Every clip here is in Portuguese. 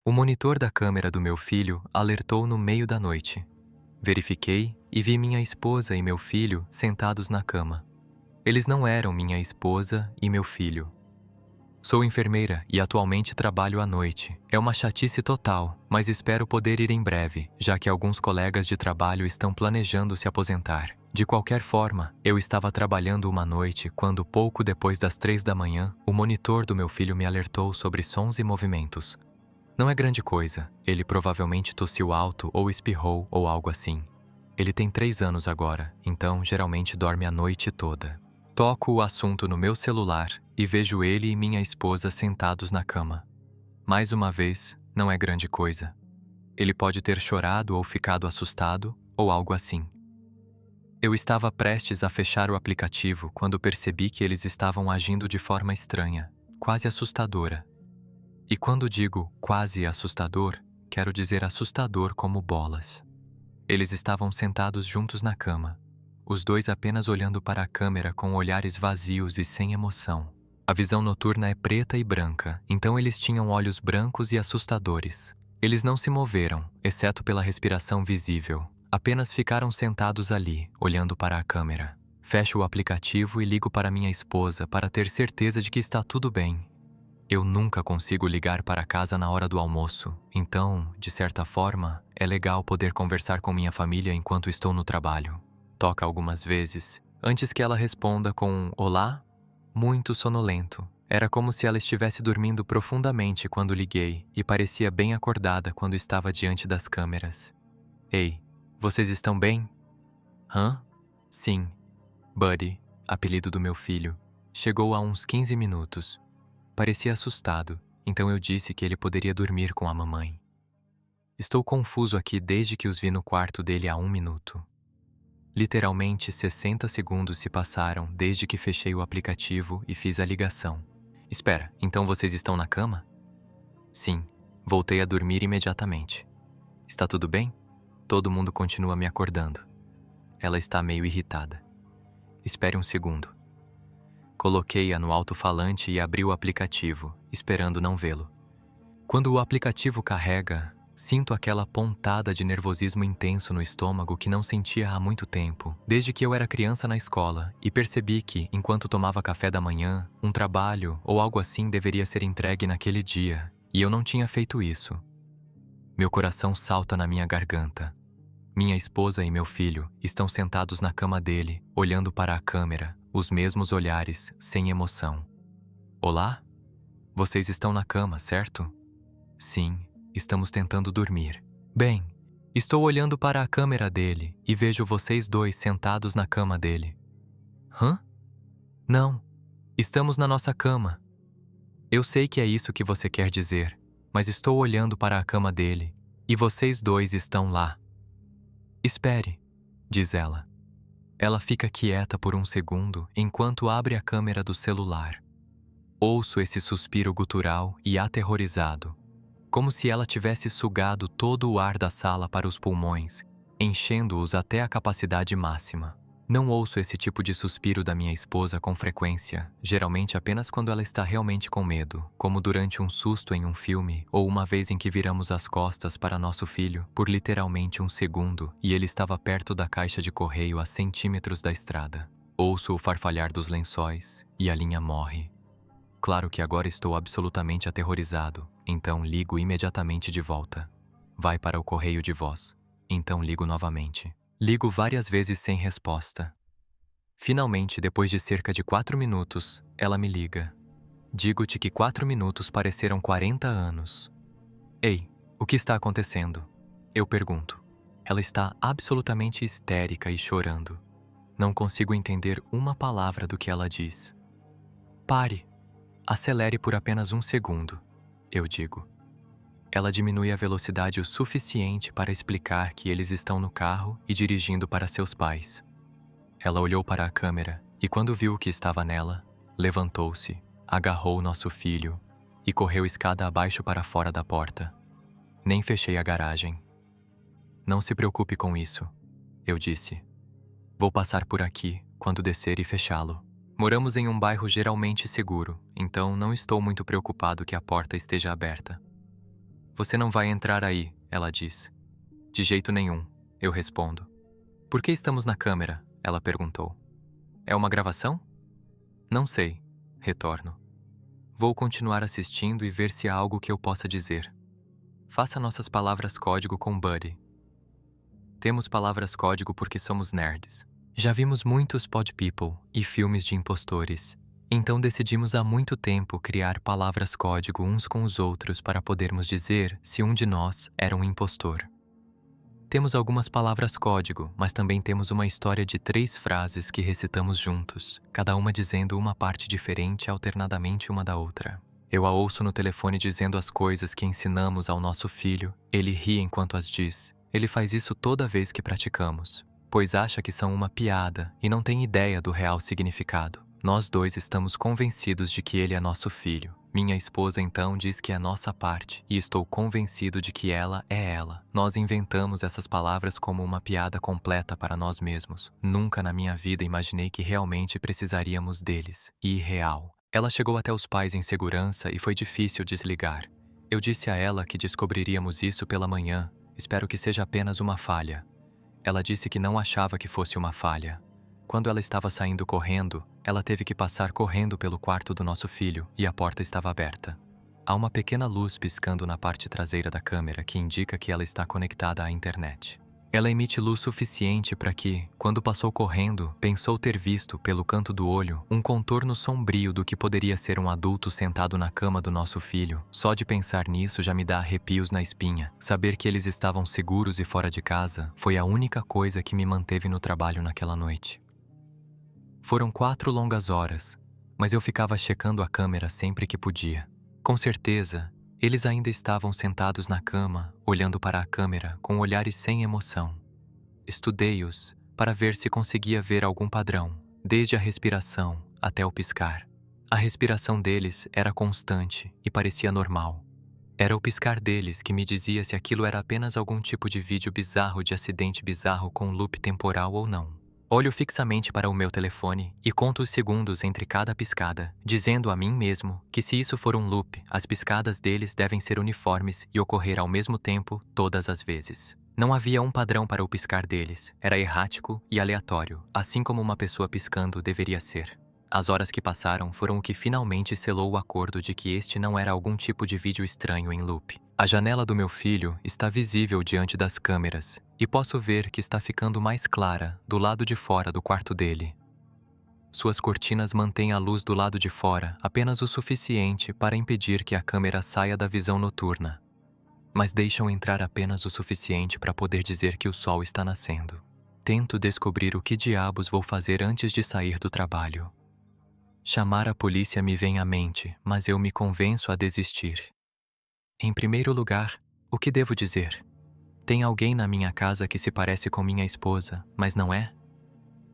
O monitor da câmera do meu filho alertou no meio da noite. Verifiquei e vi minha esposa e meu filho sentados na cama. Eles não eram minha esposa e meu filho. Sou enfermeira e atualmente trabalho à noite. É uma chatice total, mas espero poder ir em breve, já que alguns colegas de trabalho estão planejando se aposentar. De qualquer forma, eu estava trabalhando uma noite quando, pouco depois das 3 da manhã, o monitor do meu filho me alertou sobre sons e movimentos. Não é grande coisa, ele provavelmente tossiu alto ou espirrou ou algo assim. Ele tem 3 anos agora, então geralmente dorme a noite toda. Toco o assunto no meu celular e vejo ele e minha esposa sentados na cama. Mais uma vez, não é grande coisa. Ele pode ter chorado ou ficado assustado ou algo assim. Eu estava prestes a fechar o aplicativo quando percebi que eles estavam agindo de forma estranha, quase assustadora. E quando digo quase assustador, quero dizer assustador como bolas. Eles estavam sentados juntos na cama, os dois apenas olhando para a câmera com olhares vazios e sem emoção. A visão noturna é preta e branca, então eles tinham olhos brancos e assustadores. Eles não se moveram, exceto pela respiração visível. Apenas ficaram sentados ali, olhando para a câmera. Fecho o aplicativo e ligo para minha esposa para ter certeza de que está tudo bem. Eu nunca consigo ligar para casa na hora do almoço, então, de certa forma, é legal poder conversar com minha família enquanto estou no trabalho. Toca algumas vezes, antes que ela responda com um olá, muito sonolento. Era como se ela estivesse dormindo profundamente quando liguei e parecia bem acordada quando estava diante das câmeras. Ei, vocês estão bem? Hã? Sim. Buddy, apelido do meu filho, chegou há uns 15 minutos. Parecia assustado, então eu disse que ele poderia dormir com a mamãe. Estou confuso aqui desde que os vi no quarto dele há 1 minuto. Literalmente 60 segundos se passaram desde que fechei o aplicativo e fiz a ligação. Espera, então vocês estão na cama? Sim, voltei a dormir imediatamente. Está tudo bem? Todo mundo continua me acordando. Ela está meio irritada. Espere um segundo. Coloquei-a no alto-falante e abri o aplicativo, esperando não vê-lo. Quando o aplicativo carrega, sinto aquela pontada de nervosismo intenso no estômago que não sentia há muito tempo, desde que eu era criança na escola, e percebi que, enquanto tomava café da manhã, um trabalho ou algo assim deveria ser entregue naquele dia, e eu não tinha feito isso. Meu coração salta na minha garganta. Minha esposa e meu filho estão sentados na cama dele, olhando para a câmera, os mesmos olhares, sem emoção. Olá? Vocês estão na cama, certo? Sim, estamos tentando dormir. Bem, estou olhando para a câmera dele e vejo vocês dois sentados na cama dele. Hã? Não, estamos na nossa cama. Eu sei que é isso que você quer dizer, mas estou olhando para a cama dele e vocês dois estão lá. Espere, diz ela. Ela fica quieta por um segundo enquanto abre a câmera do celular. Ouço esse suspiro gutural e aterrorizado, como se ela tivesse sugado todo o ar da sala para os pulmões, enchendo-os até a capacidade máxima. Não ouço esse tipo de suspiro da minha esposa com frequência, geralmente apenas quando ela está realmente com medo, como durante um susto em um filme ou uma vez em que viramos as costas para nosso filho por literalmente um segundo e ele estava perto da caixa de correio a centímetros da estrada. Ouço o farfalhar dos lençóis e a linha morre. Claro que agora estou absolutamente aterrorizado, então ligo imediatamente de volta. Vai para o correio de voz. Então ligo novamente. Ligo várias vezes sem resposta. Finalmente, depois de cerca de 4 minutos, ela me liga. Digo-te que 4 minutos pareceram 40 anos. Ei, o que está acontecendo? Eu pergunto. Ela está absolutamente histérica e chorando. Não consigo entender uma palavra do que ela diz. Pare. Acelere por apenas 1 segundo, eu digo. Ela diminui a velocidade o suficiente para explicar que eles estão no carro e dirigindo para seus pais. Ela olhou para a câmera e, quando viu o que estava nela, levantou-se, agarrou nosso filho e correu escada abaixo para fora da porta. Nem fechei a garagem. Não se preocupe com isso, eu disse. Vou passar por aqui quando descer e fechá-lo. Moramos em um bairro geralmente seguro, então não estou muito preocupado que a porta esteja aberta. Você não vai entrar aí, ela diz. De jeito nenhum, eu respondo. Por que estamos na câmera? Ela perguntou. É uma gravação? Não sei, retorno. Vou continuar assistindo e ver se há algo que eu possa dizer. Faça nossas palavras código com Buddy. Temos palavras código porque somos nerds. Já vimos muitos pod people e filmes de impostores. Então decidimos há muito tempo criar palavras código uns com os outros para podermos dizer se um de nós era um impostor. Temos algumas palavras código, mas também temos uma história de 3 frases que recitamos juntos, cada uma dizendo uma parte diferente alternadamente uma da outra. Eu a ouço no telefone dizendo as coisas que ensinamos ao nosso filho, ele ri enquanto as diz. Ele faz isso toda vez que praticamos, pois acha que são uma piada e não tem ideia do real significado. Nós dois estamos convencidos de que ele é nosso filho. Minha esposa então diz que é nossa parte e estou convencido de que ela é ela. Nós inventamos essas palavras como uma piada completa para nós mesmos. Nunca na minha vida imaginei que realmente precisaríamos deles. Irreal. Ela chegou até os pais em segurança e foi difícil desligar. Eu disse a ela que descobriríamos isso pela manhã. Espero que seja apenas uma falha. Ela disse que não achava que fosse uma falha. Quando ela estava saindo correndo, ela teve que passar correndo pelo quarto do nosso filho e a porta estava aberta. Há uma pequena luz piscando na parte traseira da câmera que indica que ela está conectada à internet. Ela emite luz suficiente para que, quando passou correndo, pensou ter visto, pelo canto do olho, um contorno sombrio do que poderia ser um adulto sentado na cama do nosso filho. Só de pensar nisso já me dá arrepios na espinha. Saber que eles estavam seguros e fora de casa foi a única coisa que me manteve no trabalho naquela noite. Foram 4 longas horas, mas eu ficava checando a câmera sempre que podia. Com certeza, eles ainda estavam sentados na cama, olhando para a câmera com olhares sem emoção. Estudei-os para ver se conseguia ver algum padrão, desde a respiração até o piscar. A respiração deles era constante e parecia normal. Era o piscar deles que me dizia se aquilo era apenas algum tipo de vídeo bizarro de acidente bizarro com loop temporal ou não. Olho fixamente para o meu telefone e conto os segundos entre cada piscada, dizendo a mim mesmo que se isso for um loop, as piscadas deles devem ser uniformes e ocorrer ao mesmo tempo todas as vezes. Não havia um padrão para o piscar deles, era errático e aleatório, assim como uma pessoa piscando deveria ser. As horas que passaram foram o que finalmente selou o acordo de que este não era algum tipo de vídeo estranho em loop. A janela do meu filho está visível diante das câmeras e posso ver que está ficando mais clara do lado de fora do quarto dele. Suas cortinas mantêm a luz do lado de fora apenas o suficiente para impedir que a câmera saia da visão noturna, mas deixam entrar apenas o suficiente para poder dizer que o sol está nascendo. Tento descobrir o que diabos vou fazer antes de sair do trabalho. Chamar a polícia me vem à mente, mas eu me convenço a desistir. Em primeiro lugar, o que devo dizer? Tem alguém na minha casa que se parece com minha esposa, mas não é?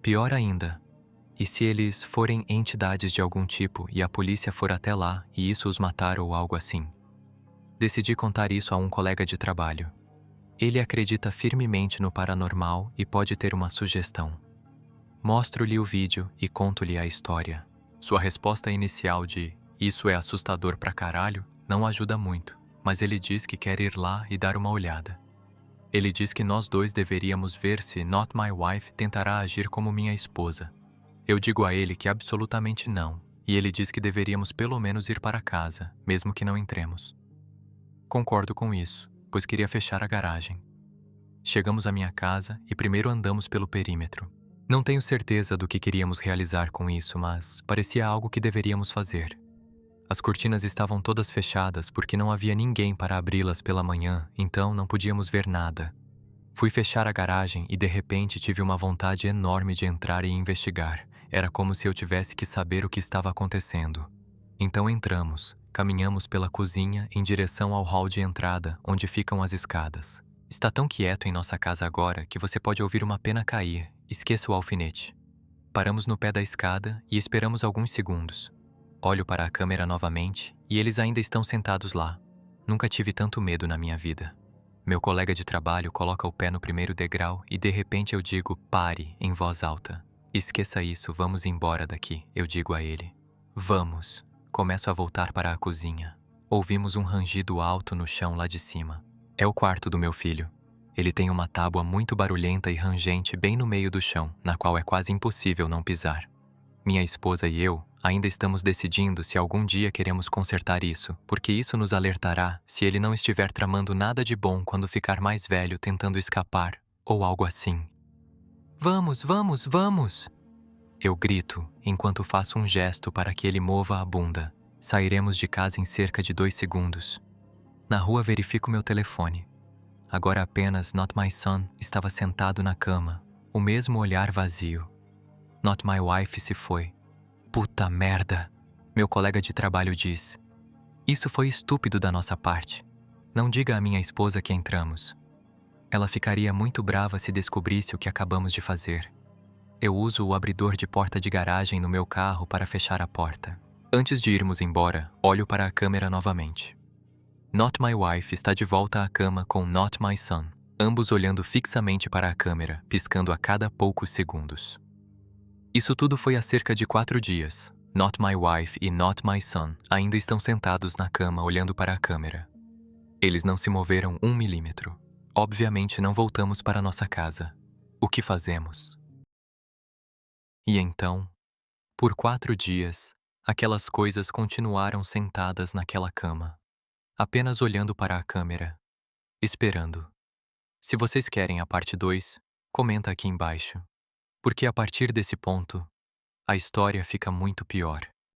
Pior ainda, e se eles forem entidades de algum tipo e a polícia for até lá e isso os matar ou algo assim? Decidi contar isso a um colega de trabalho. Ele acredita firmemente no paranormal e pode ter uma sugestão. Mostro-lhe o vídeo e conto-lhe a história. Sua resposta inicial de "isso é assustador pra caralho" não ajuda muito, mas ele diz que quer ir lá e dar uma olhada. Ele diz que nós dois deveríamos ver se Not My Wife tentará agir como minha esposa. Eu digo a ele que absolutamente não, e ele diz que deveríamos pelo menos ir para casa, mesmo que não entremos. Concordo com isso, pois queria fechar a garagem. Chegamos à minha casa e primeiro andamos pelo perímetro. Não tenho certeza do que queríamos realizar com isso, mas parecia algo que deveríamos fazer. As cortinas estavam todas fechadas porque não havia ninguém para abri-las pela manhã, então não podíamos ver nada. Fui fechar a garagem e de repente tive uma vontade enorme de entrar e investigar. Era como se eu tivesse que saber o que estava acontecendo. Então entramos, caminhamos pela cozinha em direção ao hall de entrada, onde ficam as escadas. Está tão quieto em nossa casa agora que você pode ouvir uma pena cair. Esqueça o alfinete. Paramos no pé da escada e esperamos alguns segundos. Olho para a câmera novamente e eles ainda estão sentados lá. Nunca tive tanto medo na minha vida. Meu colega de trabalho coloca o pé no primeiro degrau e de repente eu digo "pare" em voz alta. Esqueça isso, vamos embora daqui, eu digo a ele. Vamos. Começo a voltar para a cozinha. Ouvimos um rangido alto no chão lá de cima. É o quarto do meu filho. Ele tem uma tábua muito barulhenta e rangente bem no meio do chão, na qual é quase impossível não pisar. Minha esposa e eu ainda estamos decidindo se algum dia queremos consertar isso, porque isso nos alertará se ele não estiver tramando nada de bom quando ficar mais velho tentando escapar, ou algo assim. Vamos, vamos, vamos! Eu grito, enquanto faço um gesto para que ele mova a bunda. Sairemos de casa em cerca de 2 segundos. Na rua verifico meu telefone. Agora apenas Not My Son estava sentado na cama, o mesmo olhar vazio. Not My Wife se foi. Puta merda! Meu colega de trabalho diz. Isso foi estúpido da nossa parte. Não diga à minha esposa que entramos. Ela ficaria muito brava se descobrisse o que acabamos de fazer. Eu uso o abridor de porta de garagem no meu carro para fechar a porta. Antes de irmos embora, olho para a câmera novamente. Not My Wife está de volta à cama com Not My Son, ambos olhando fixamente para a câmera, piscando a cada poucos segundos. Isso tudo foi há cerca de 4 dias. Not My Wife e Not My Son ainda estão sentados na cama olhando para a câmera. Eles não se moveram 1 milímetro. Obviamente não voltamos para nossa casa. O que fazemos? E então, por 4 dias, aquelas coisas continuaram sentadas naquela cama, apenas olhando para a câmera, esperando. Se vocês querem a parte 2, comenta aqui embaixo, porque a partir desse ponto, a história fica muito pior.